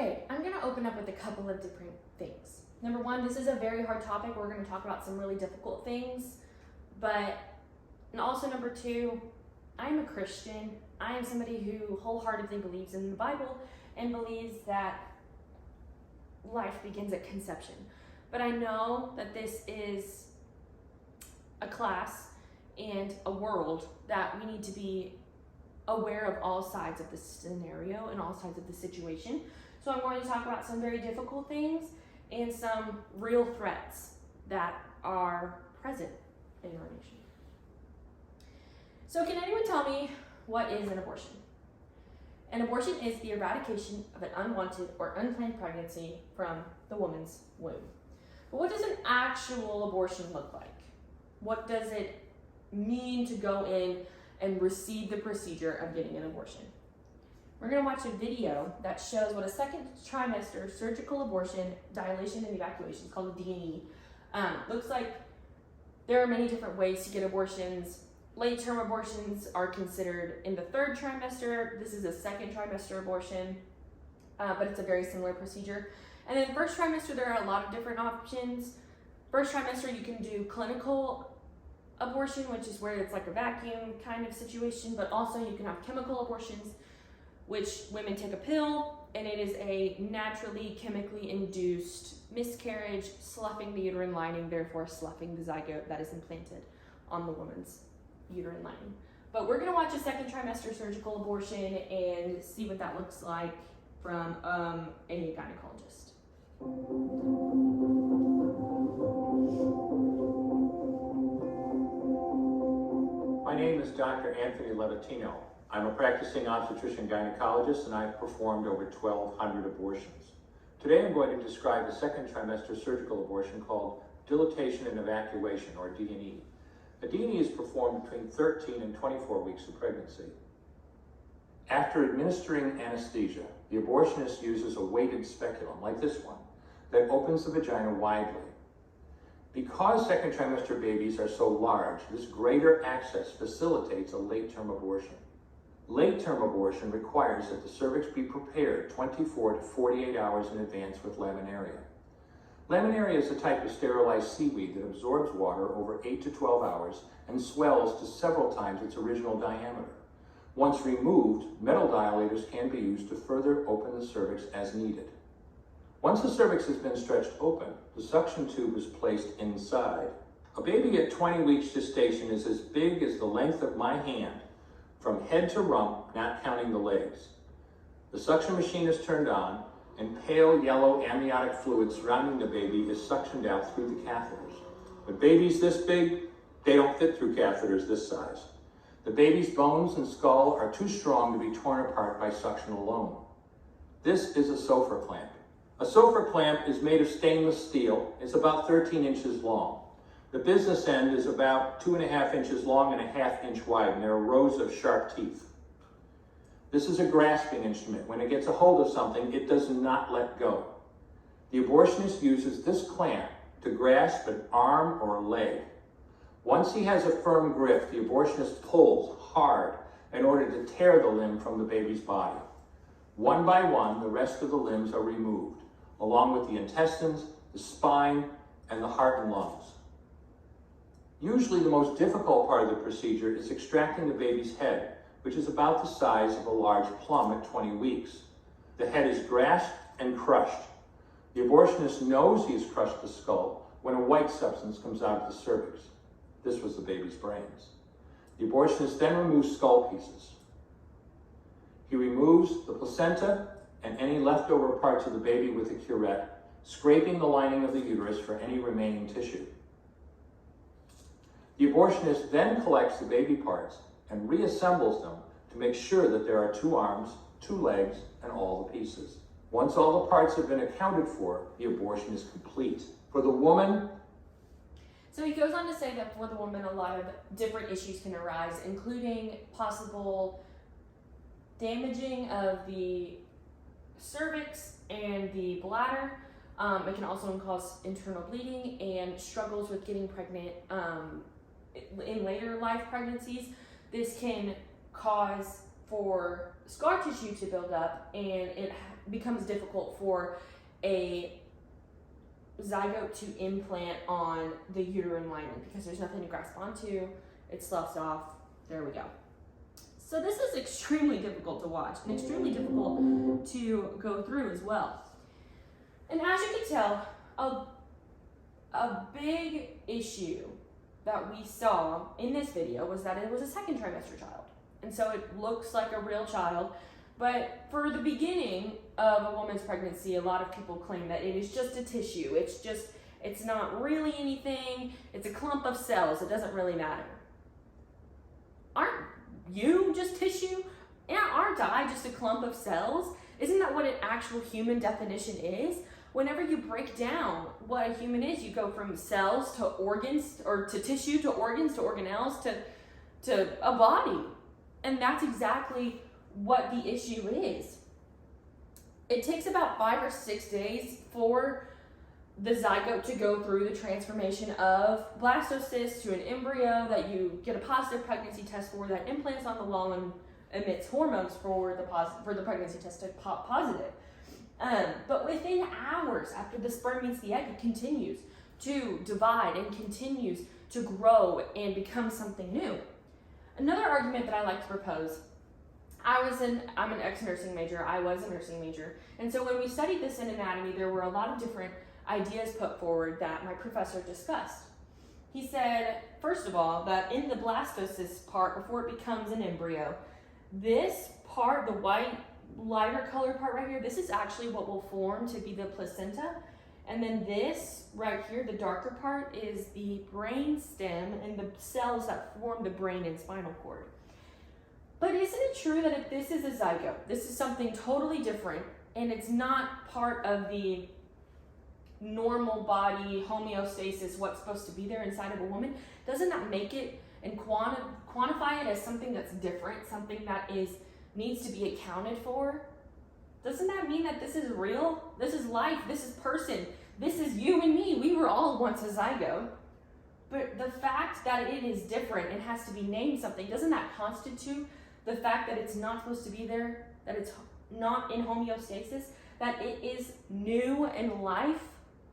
Okay, I'm going to open up with a couple of different things. Number one, this is a very hard topic. We're going to talk about some really difficult things. And also number two, I'm a Christian. I am somebody who wholeheartedly believes in the Bible and believes that life begins at conception. But I know that this is a class and a world that we need to be aware of all sides of the scenario and all sides of the situation. So I'm going to talk about some very difficult things and some real threats that are present in our nation. So can anyone tell me what is an abortion? An abortion is the eradication of an unwanted or unplanned pregnancy from the woman's womb. But what does an actual abortion look like? What does it mean to go in and receive the procedure of getting an abortion? We're going to watch a video that shows what a second trimester surgical abortion, dilation and evacuation, is called a D&E, looks like. There are many different ways to get abortions. Late-term abortions are considered in the third trimester. This is a second trimester abortion, but it's a very similar procedure. And then first trimester, there are a lot of different options. First trimester, you can do clinical abortion, which is where it's like a vacuum kind of situation, but also you can have chemical abortions, which women take a pill, and it is a naturally chemically induced miscarriage, sloughing the uterine lining, therefore sloughing the zygote that is implanted on the woman's uterine lining. But we're gonna watch a second trimester surgical abortion and see what that looks like from a gynecologist. My name is Dr. Anthony Levatino. I'm a practicing obstetrician gynecologist, and I've performed over 1,200 abortions. Today I'm going to describe a second trimester surgical abortion called dilatation and evacuation, or D&E. A D&E is performed between 13 and 24 weeks of pregnancy. After administering anesthesia, the abortionist uses a weighted speculum, like this one, that opens the vagina widely. Because second trimester babies are so large, this greater access facilitates a late-term abortion. Late-term abortion requires that the cervix be prepared 24 to 48 hours in advance with laminaria. Laminaria is a type of sterilized seaweed that absorbs water over 8 to 12 hours and swells to several times its original diameter. Once removed, metal dilators can be used to further open the cervix as needed. Once the cervix has been stretched open, the suction tube is placed inside. A baby at 20 weeks gestation is as big as the length of my hand, from head to rump, not counting the legs. The suction machine is turned on, and pale yellow amniotic fluid surrounding the baby is suctioned out through the catheters. With babies this big, they don't fit through catheters this size. The baby's bones and skull are too strong to be torn apart by suction alone. This is a Sofer clamp. A Sofer clamp is made of stainless steel. It's about 13 inches long. The business end is about 2.5 inches long and 1/2 inch wide, and there are rows of sharp teeth. This is a grasping instrument. When it gets a hold of something, it does not let go. The abortionist uses this clamp to grasp an arm or a leg. Once he has a firm grip, the abortionist pulls hard in order to tear the limb from the baby's body. One by one, the rest of the limbs are removed, along with the intestines, the spine, and the heart and lungs. Usually the most difficult part of the procedure is extracting the baby's head, which is about the size of a large plum at 20 weeks. The head is grasped and crushed. The abortionist knows he has crushed the skull when a white substance comes out of the cervix. This was the baby's brains. The abortionist then removes skull pieces. He removes the placenta and any leftover parts of the baby with a curette, scraping the lining of the uterus for any remaining tissue. The abortionist then collects the baby parts and reassembles them to make sure that there are 2 arms, 2 legs, and all the pieces. Once all the parts have been accounted for, the abortion is complete. For the woman, So he goes on to say that for the woman, a lot of different issues can arise, including possible damaging of the cervix and the bladder. It can also cause internal bleeding and struggles with getting pregnant in later life pregnancies. This can cause for scar tissue to build up, and it becomes difficult for a zygote to implant on the uterine lining because there's nothing to grasp onto. It sloughs off. There we go. So this is extremely difficult to watch and extremely difficult to go through as well. And as you can tell, a big issue that we saw in this video was that it was a second trimester child. And so it looks like a real child, but for the beginning of a woman's pregnancy, a lot of people claim that it is just a tissue. It's not really anything. It's a clump of cells. It doesn't really matter. Aren't you just tissue? Aren't I just a clump of cells? Isn't that what an actual human definition is? Whenever you break down what a human is, you go from cells to organs, or to tissue to organs to organelles to a body. And that's exactly what the issue is. It takes about 5 or 6 days for the zygote to go through the transformation of blastocyst to an embryo that you get a positive pregnancy test for, that implants on the wall and emits hormones for the pregnancy test to pop positive. But within hours after the sperm meets the egg, it continues to divide and continues to grow and become something new. Another argument that I like to propose, I'm an ex-nursing major, I was a nursing major, and so when we studied this in anatomy, there were a lot of different ideas put forward that my professor discussed. He said, first of all, that in the blastocyst part, before it becomes an embryo, this part, the white, lighter colored part right here, this is actually what will form to be the placenta. And then this right here, the darker part, is the brain stem and the cells that form the brain and spinal cord. But isn't it true that if this is a zygote, this is something totally different, and it's not part of the normal body homeostasis, what's supposed to be there inside of a woman, doesn't that make it and quantify it as something that's different, something that needs to be accounted for? Doesn't that mean that this is real? This is life, this is person, this is you and me. We were all once a zygote. But the fact that it is different and has to be named something, doesn't that constitute the fact that it's not supposed to be there, that it's not in homeostasis, that it is new and life?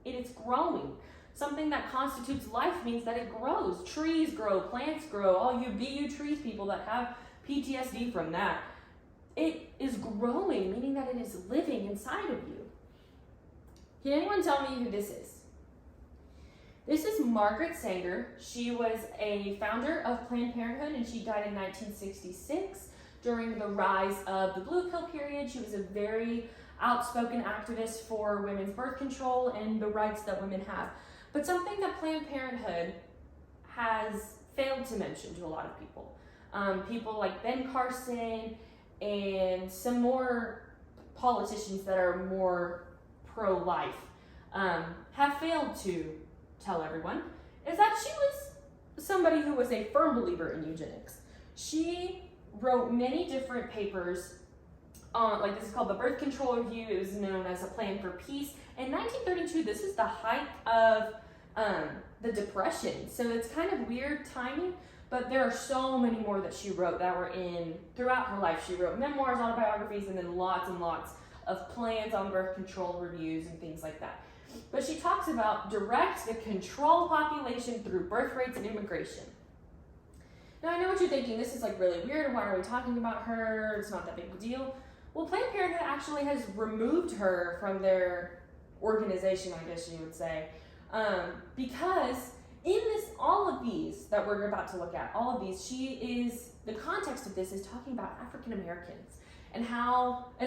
It is growing. Something that constitutes life means that it grows. Trees grow, plants grow, all you BU trees people that have PTSD from that. It is growing, meaning that it is living inside of you. Can anyone tell me who this is? This is Margaret Sanger. She was a founder of Planned Parenthood, and she died in 1966 during the rise of the blue pill period. She was a very outspoken activist for women's birth control and the rights that women have. But something that Planned Parenthood has failed to mention to a lot of people, people like Ben Carson and some more politicians that are more pro-life, have failed to tell everyone, is that she was somebody who was a firm believer in eugenics. She wrote many different papers on, like this is called the Birth Control Review. It was known as a Plan for Peace. In 1932, this is the height of the Depression, so it's kind of weird timing, but there are so many more that she wrote that were throughout her life. She wrote memoirs, autobiographies, and then lots and lots of plans on birth control reviews and things like that. But she talks about direct the control population through birth rates and immigration. Now, I know what you're thinking, this is like really weird, why are we talking about her? It's not that big of a deal. Well, Planned Parenthood actually has removed her from their organization, I guess you would say, because in all of these that we're about to look at, all of these, the context of this is talking about African Americans and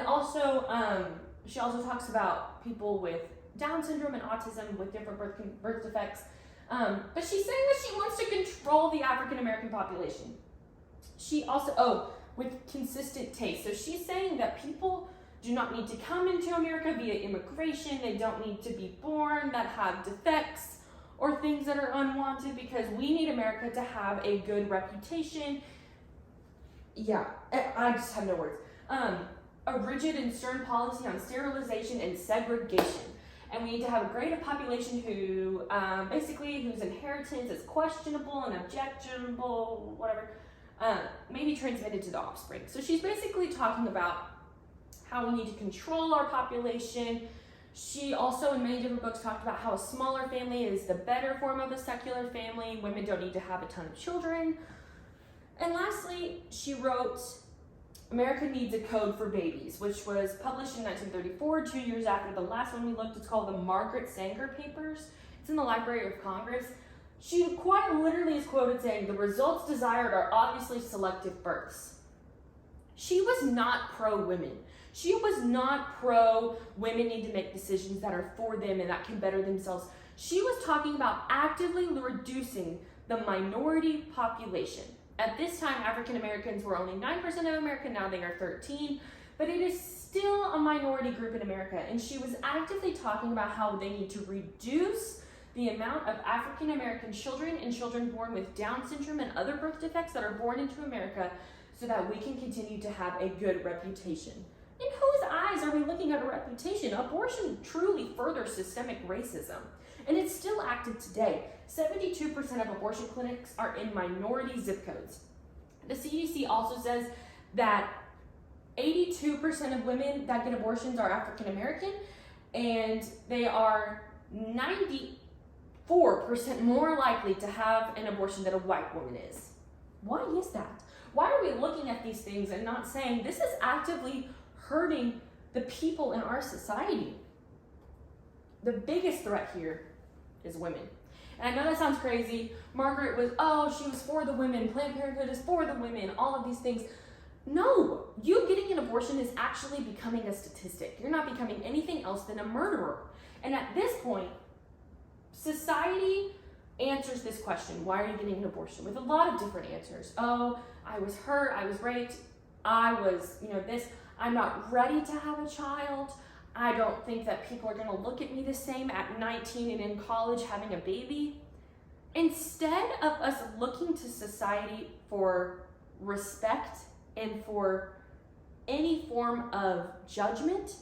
also she also talks about people with Down syndrome and autism with different birth defects. But she's saying that she wants to control the African American population. She also, with consistent taste. So she's saying that people do not need to come into America via immigration. They don't need to be born that have defects or things that are unwanted, because we need America to have a good reputation. Yeah, I just have no words. A rigid and stern policy on sterilization and segregation. And we need to have a grade of population who, whose inheritance is questionable and objectionable, whatever, maybe transmitted to the offspring. So she's basically talking about how we need to control our population. She also, in many different books, talked about how a smaller family is the better form of a secular family. Women don't need to have a ton of children. And lastly, she wrote America Needs a Code for Babies, which was published in 1934, 2 years after the last one we looked. It's called the Margaret Sanger Papers. It's in the Library of Congress. She quite literally is quoted saying, "The results desired are obviously selective births." She was not pro-women. She was not pro-women need to make decisions that are for them and that can better themselves. She was talking about actively reducing the minority population. At this time, African Americans were only 9% of America, now they are 13%, but it is still a minority group in America. And she was actively talking about how they need to reduce the amount of African American children and children born with Down syndrome and other birth defects that are born into America so that we can continue to have a good reputation. In whose eyes are we looking at a reputation? Abortion truly furthers systemic racism, and it's still active today. 72% of abortion clinics are in minority zip codes. The CDC also says that 82% of women that get abortions are African American, and they are 94% more likely to have an abortion than a white woman is. Why is that? Why are we looking at these things and not saying this is actively hurting the people in our society? The biggest threat here is women. And I know that sounds crazy. Margaret was, she was for the women. Planned Parenthood is for the women. All of these things. No, you getting an abortion is actually becoming a statistic. You're not becoming anything else than a murderer. And at this point, society answers this question, why are you getting an abortion? With a lot of different answers. I was hurt, I was raped, I was, this. I'm not ready to have a child. I don't think that people are gonna look at me the same at 19 and in college having a baby. Instead of us looking to society for respect and for any form of judgment,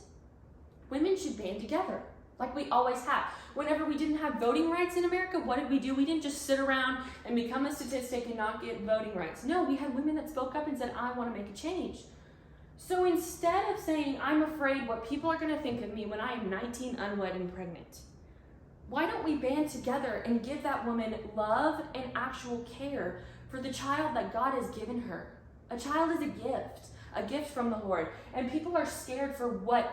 women should band together like we always have. Whenever we didn't have voting rights in America, what did we do? We didn't just sit around and become a statistic and not get voting rights. No, we had women that spoke up and said, I wanna make a change. So instead of saying, I'm afraid what people are gonna think of me when I am 19, unwed, and pregnant, why don't we band together and give that woman love and actual care for the child that God has given her? A child is a gift from the Lord. And people are scared for what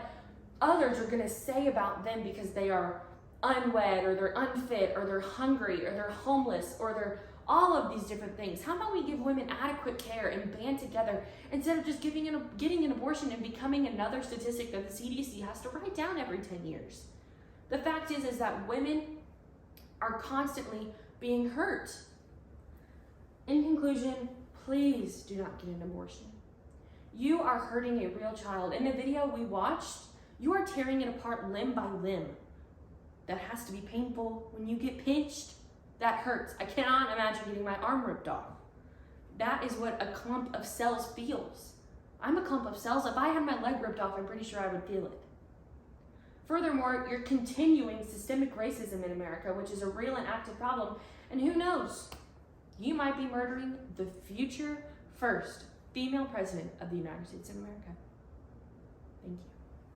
others are gonna say about them because they are unwed, or they're unfit, or they're hungry, or they're homeless, or they're all of these different things. How about we give women adequate care and band together instead of just getting an abortion and becoming another statistic that the CDC has to write down every 10 years? The fact is that women are constantly being hurt. In conclusion, please do not get an abortion. You are hurting a real child. In the video we watched, you are tearing it apart limb by limb. That has to be painful. When you get pinched, that hurts. I cannot imagine getting my arm ripped off. That is what a clump of cells feels. I'm a clump of cells. If I had my leg ripped off, I'm pretty sure I would feel it. Furthermore, you're continuing systemic racism in America, which is a real and active problem. And who knows? You might be murdering the future first female president of the United States of America. Thank you.